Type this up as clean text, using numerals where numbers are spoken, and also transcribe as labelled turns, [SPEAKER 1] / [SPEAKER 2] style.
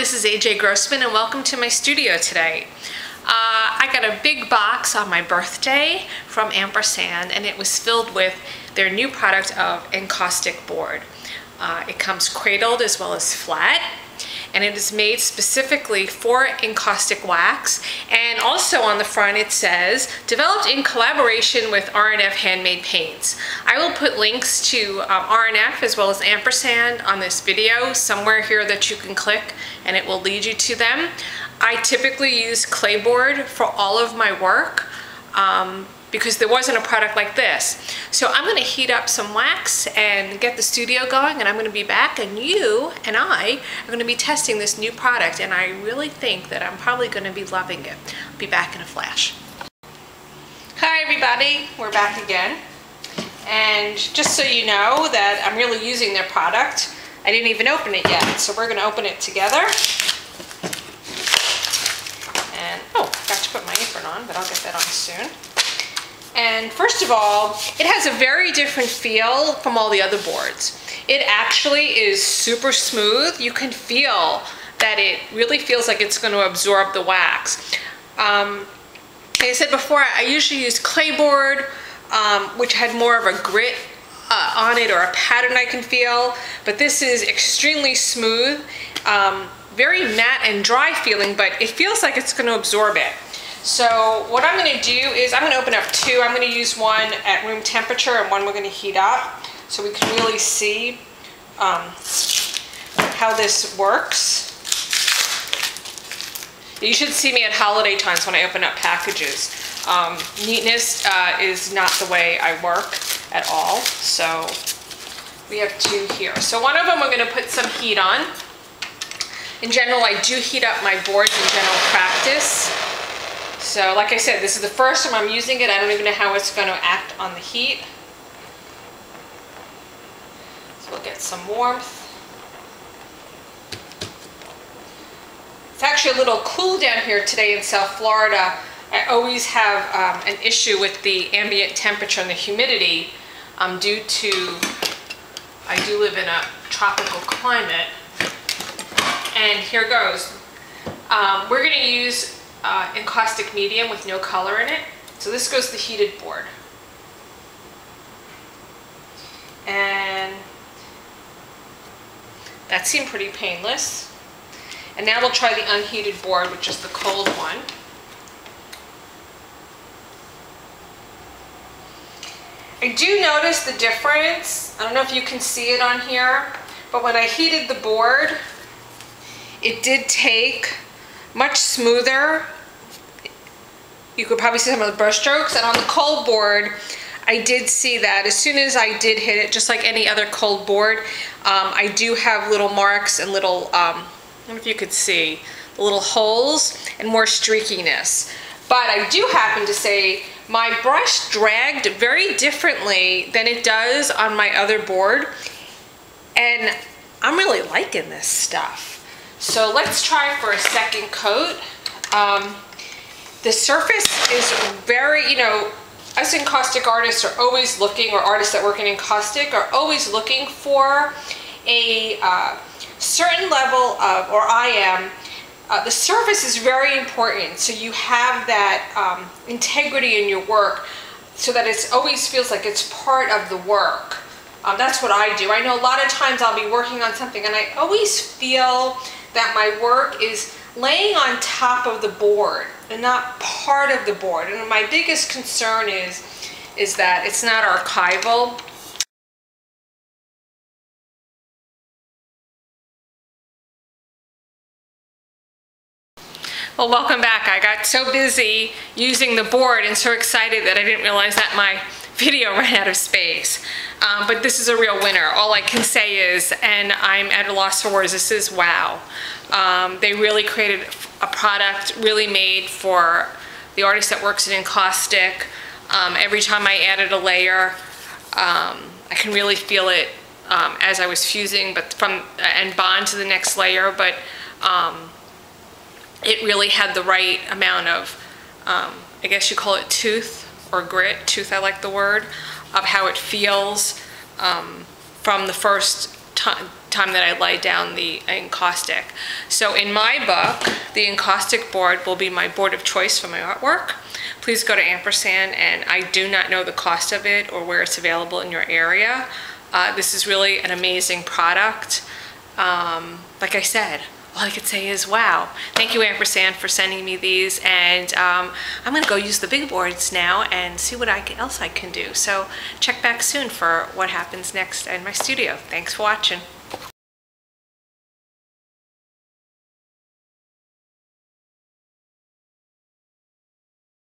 [SPEAKER 1] this is AJ Grossman and welcome to my studio today. I got a big box on my birthday from Ampersand and it was filled with their new product of encaustic board. It comes cradled as well as flat, and it is made specifically for encaustic wax. And also on the front it says, developed in collaboration with R&F Handmade Paints. I will put links to R&F as well as Ampersand on this video somewhere here that you can click and it will lead you to them. I typically use clayboard for all of my work because there wasn't a product like this. So I'm going to heat up some wax and get the studio going, and I'm going to be back, and you and I are going to be testing this new product, and I really think that I'm probably going to be loving it. I'll be back in a flash. Hi everybody, we're back again. And just so you know that I'm really using their product, I didn't even open it yet, so we're going to open it together. And, oh, I forgot to put my apron on, but I'll get that on soon. And first of all, it has a very different feel from all the other boards. It actually is super smooth. You can feel that it really feels like it's going to absorb the wax. Like I said before, I usually use clayboard, which had more of a grit on it, or a pattern I can feel, but this is extremely smooth, very matte and dry feeling, but it feels like it's going to absorb it. So what I'm going to do is I'm going to open up two. I'm going to use one at room temperature and one we're going to heat up so we can really see how this works. You should see me at holiday times when I open up packages. Neatness is not the way I work at all. So we have two here. So one of them we're going to put some heat on. In general, I do heat up my boards in general practice. So like I said, this is the first time I'm using it. I don't even know how it's going to act on the heat. So we'll get some warmth. It's actually a little cool down here today in South Florida. I always have an issue with the ambient temperature and the humidity due to, I do live in a tropical climate. And here goes. We're going to use encaustic medium with no color in it. So this goes to the heated board. And that seemed pretty painless. And now we'll try the unheated board, which is the cold one. I do notice the difference. I don't know if you can see it on here, but when I heated the board, it did take much smoother. You could probably see some of the brush strokes, and on the cold board I did see that as soon as I did hit it, just like any other cold board, I do have little marks and little, I don't know if you could see, the little holes and more streakiness. But I do happen to say my brush dragged very differently than it does on my other board, and I'm really liking this stuff. So let's try for a second coat. The surface is very, you know, us encaustic artists are always looking, or artists that work in encaustic are always looking for a certain level of, or I am, the surface is very important. So you have that integrity in your work so that it always feels like it's part of the work. That's what I do. I know a lot of times I'll be working on something and I always feel that my work is laying on top of the board and not part of the board. And my biggest concern is that it's not archival. Well, welcome back. I got so busy using the board and so excited that I didn't realize that my video ran out of space. But this is a real winner. All I can say is, and I'm at a loss for words, this is wow. They really created a product really made for the artist that works in encaustic. Every time I added a layer, I can really feel it as I was fusing, but and bond to the next layer. But it really had the right amount of, I guess you call it tooth or grit. Tooth, I like the word, of how it feels from the first time that I lay down the encaustic. So in my book, the encaustic board will be my board of choice for my artwork. Please go to Ampersand, and I do not know the cost of it or where it's available in your area. This is really an amazing product. Like I said, all I could say is wow. Thank you, Ampersand, for sending me these, and I'm gonna go use the big boards now and see what else I can do. So check back soon for what happens next in my studio. Thanks for watching.